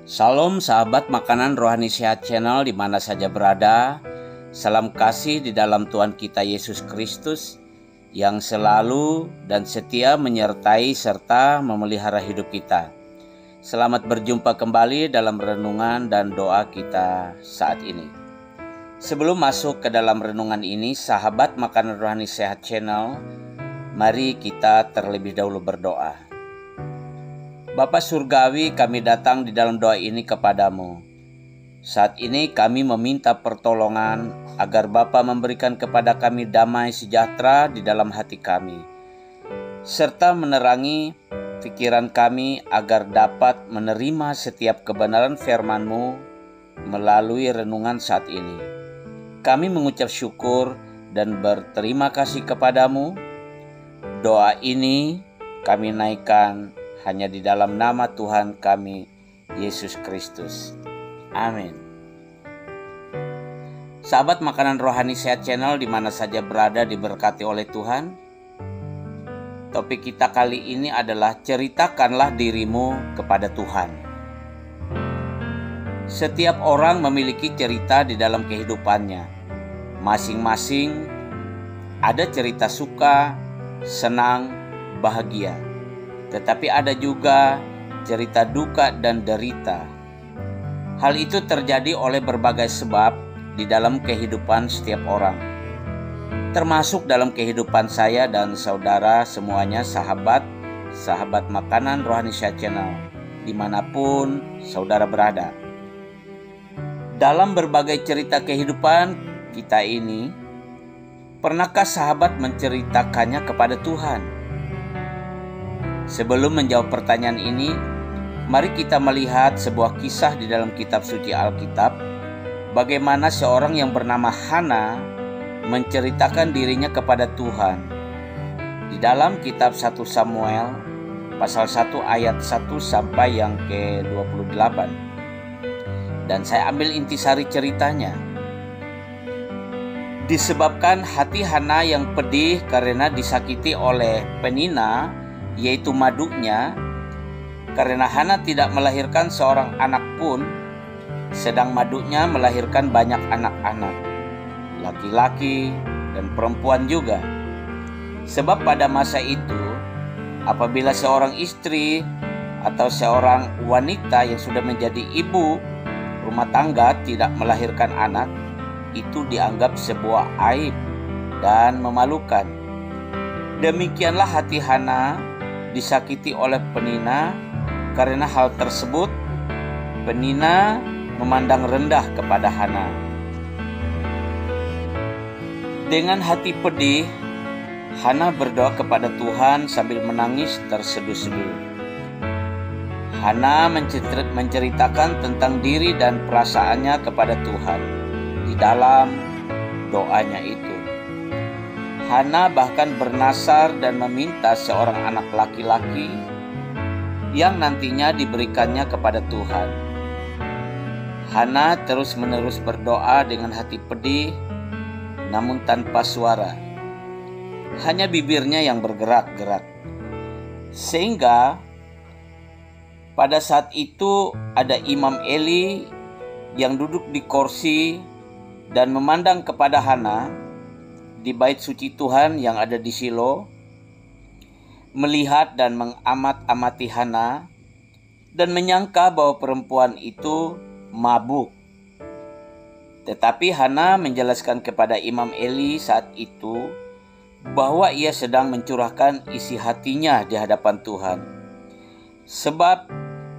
Salam sahabat makanan rohani sehat channel di mana saja berada. Salam kasih di dalam Tuhan kita Yesus Kristus yang selalu dan setia menyertai serta memelihara hidup kita. Selamat berjumpa kembali dalam renungan dan doa kita saat ini. Sebelum masuk ke dalam renungan ini, sahabat makanan rohani sehat channel, mari kita terlebih dahulu berdoa. Bapa Surgawi, kami datang di dalam doa ini kepadamu. Saat ini kami meminta pertolongan agar Bapa memberikan kepada kami damai sejahtera di dalam hati kami, serta menerangi pikiran kami agar dapat menerima setiap kebenaran firman-Mu melalui renungan saat ini. Kami mengucap syukur dan berterima kasih kepadamu. Doa ini kami naikkan hanya di dalam nama Tuhan kami, Yesus Kristus. Amin. Sahabat makanan rohani sehat channel di mana saja berada diberkati oleh Tuhan. Topik kita kali ini adalah ceritakanlah dirimu kepada Tuhan. Setiap orang memiliki cerita di dalam kehidupannya. Masing-masing ada cerita suka, senang, bahagia. Tetapi ada juga cerita duka dan derita. Hal itu terjadi oleh berbagai sebab di dalam kehidupan setiap orang. Termasuk dalam kehidupan saya dan saudara semuanya, sahabat makanan rohani sehat channel, dimanapun saudara berada. Dalam berbagai cerita kehidupan kita ini, pernahkah sahabat menceritakannya kepada Tuhan? Sebelum menjawab pertanyaan ini, mari kita melihat sebuah kisah di dalam kitab suci Alkitab, bagaimana seorang yang bernama Hana menceritakan dirinya kepada Tuhan. Di dalam kitab 1 Samuel, pasal 1 ayat 1 sampai yang ke-28. Dan saya ambil intisari ceritanya. Disebabkan hati Hana yang pedih karena disakiti oleh Penina, yaitu madunya, karena Hana tidak melahirkan seorang anak pun, sedang madunya melahirkan banyak anak-anak, laki-laki dan perempuan juga. Sebab pada masa itu, apabila seorang istri atau seorang wanita yang sudah menjadi ibu rumah tangga tidak melahirkan anak, itu dianggap sebuah aib dan memalukan. Demikianlah hati Hana disakiti oleh Penina. Karena hal tersebut, Penina memandang rendah kepada Hana. Dengan hati pedih, Hana berdoa kepada Tuhan sambil menangis terseduh-seduh. Hana menceritakan tentang diri dan perasaannya kepada Tuhan di dalam doanya itu. Hana bahkan bernasar dan meminta seorang anak laki-laki yang nantinya diberikannya kepada Tuhan. Hana terus-menerus berdoa dengan hati pedih, namun tanpa suara. Hanya bibirnya yang bergerak-gerak. Sehingga pada saat itu ada Imam Eli yang duduk di kursi dan memandang kepada Hana di bait suci Tuhan yang ada di Shilo, melihat dan mengamat-amati Hana dan menyangka bahwa perempuan itu mabuk. Tetapi Hana menjelaskan kepada Imam Eli saat itu bahwa ia sedang mencurahkan isi hatinya di hadapan Tuhan. Sebab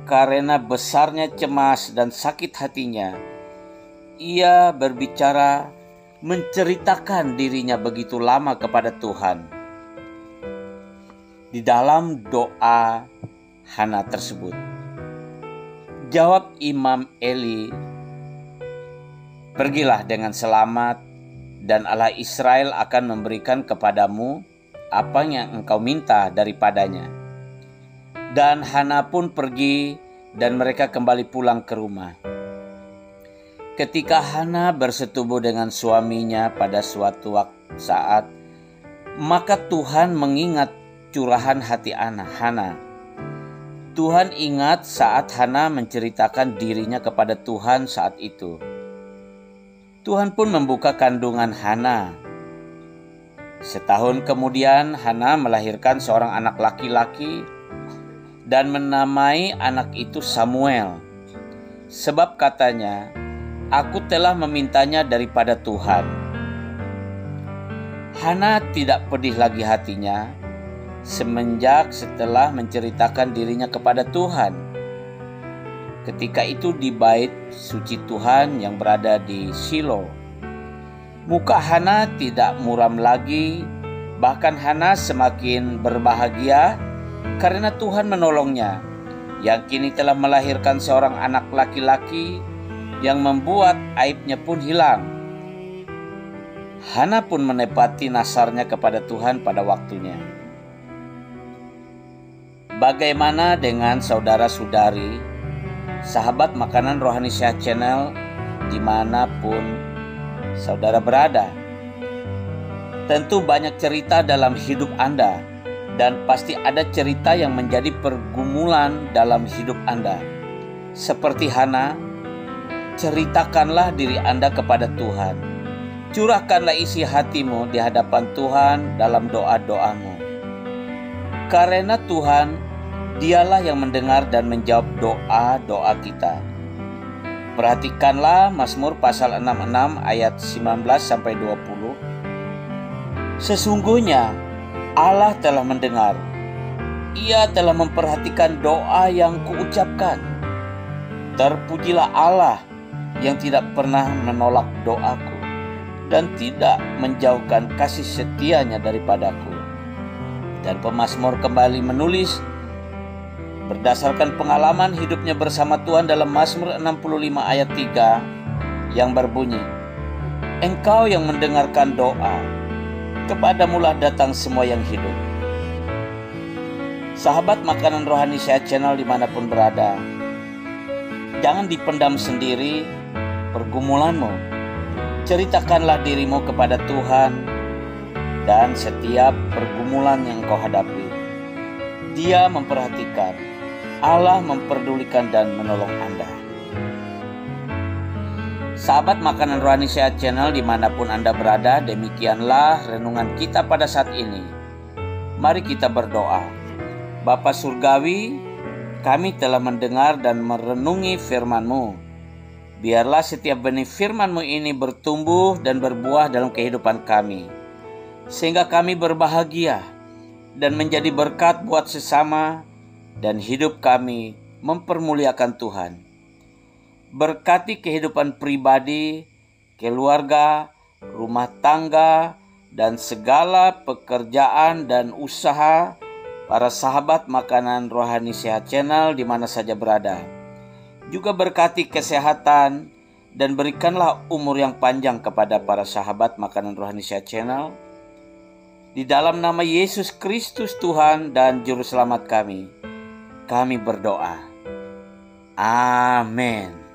karena besarnya cemas dan sakit hatinya, ia berbicara menceritakan dirinya begitu lama kepada Tuhan. Di dalam doa Hana tersebut, jawab Imam Eli, "Pergilah dengan selamat, dan Allah Israel akan memberikan kepadamu apa yang engkau minta daripadanya." Dan Hana pun pergi dan mereka kembali pulang ke rumah. Ketika Hana bersetubuh dengan suaminya pada suatu saat, maka Tuhan mengingat curahan hati Hana. Tuhan ingat saat Hana menceritakan dirinya kepada Tuhan saat itu. Tuhan pun membuka kandungan Hana. Setahun kemudian Hana melahirkan seorang anak laki-laki dan menamai anak itu Samuel. Sebab katanya, "Aku telah memintanya daripada Tuhan." Hana tidak pedih lagi hatinya semenjak setelah menceritakan dirinya kepada Tuhan. Ketika itu di bait suci Tuhan yang berada di Shilo, muka Hana tidak muram lagi, bahkan Hana semakin berbahagia karena Tuhan menolongnya, yang kini telah melahirkan seorang anak laki-laki yang membuat aibnya pun hilang. Hana pun menepati nazarnya kepada Tuhan pada waktunya. Bagaimana dengan saudara-saudari, sahabat Makanan Rohani Sehat Channel dimanapun saudara berada? Tentu banyak cerita dalam hidup Anda, dan pasti ada cerita yang menjadi pergumulan dalam hidup Anda. Seperti Hana, ceritakanlah diri Anda kepada Tuhan. Curahkanlah isi hatimu di hadapan Tuhan dalam doa-doamu. Karena Tuhan, Dialah yang mendengar dan menjawab doa-doa kita. Perhatikanlah Mazmur pasal 66 ayat 19-20. Sesungguhnya Allah telah mendengar. Ia telah memperhatikan doa yang kuucapkan. Terpujilah Allah yang tidak pernah menolak doaku dan tidak menjauhkan kasih setianya daripadaku. Dan pemazmur kembali menulis berdasarkan pengalaman hidupnya bersama Tuhan dalam Mazmur 65 ayat 3 yang berbunyi, "Engkau yang mendengarkan doa, kepadamulah datang semua yang hidup." Sahabat Makanan Rohani Sehat Channel dimanapun berada, jangan dipendam sendiri pergumulanmu. Ceritakanlah dirimu kepada Tuhan dan setiap pergumulan yang kau hadapi. Dia memperhatikan, Allah memperdulikan dan menolong Anda. Sahabat Makanan Rohani Sehat Channel dimanapun Anda berada, demikianlah renungan kita pada saat ini. Mari kita berdoa. Bapa Surgawi, kami telah mendengar dan merenungi firman-Mu. Biarlah setiap benih firman-Mu ini bertumbuh dan berbuah dalam kehidupan kami, sehingga kami berbahagia dan menjadi berkat buat sesama, dan hidup kami mempermuliakan Tuhan. Berkati kehidupan pribadi, keluarga, rumah tangga, dan segala pekerjaan dan usaha para sahabat Makanan Rohani Sehat Channel di mana saja berada. Juga berkati kesehatan dan berikanlah umur yang panjang kepada para sahabat Makanan Rohani Sehat Channel. Di dalam nama Yesus Kristus Tuhan dan Juru Selamat kami berdoa. Amin.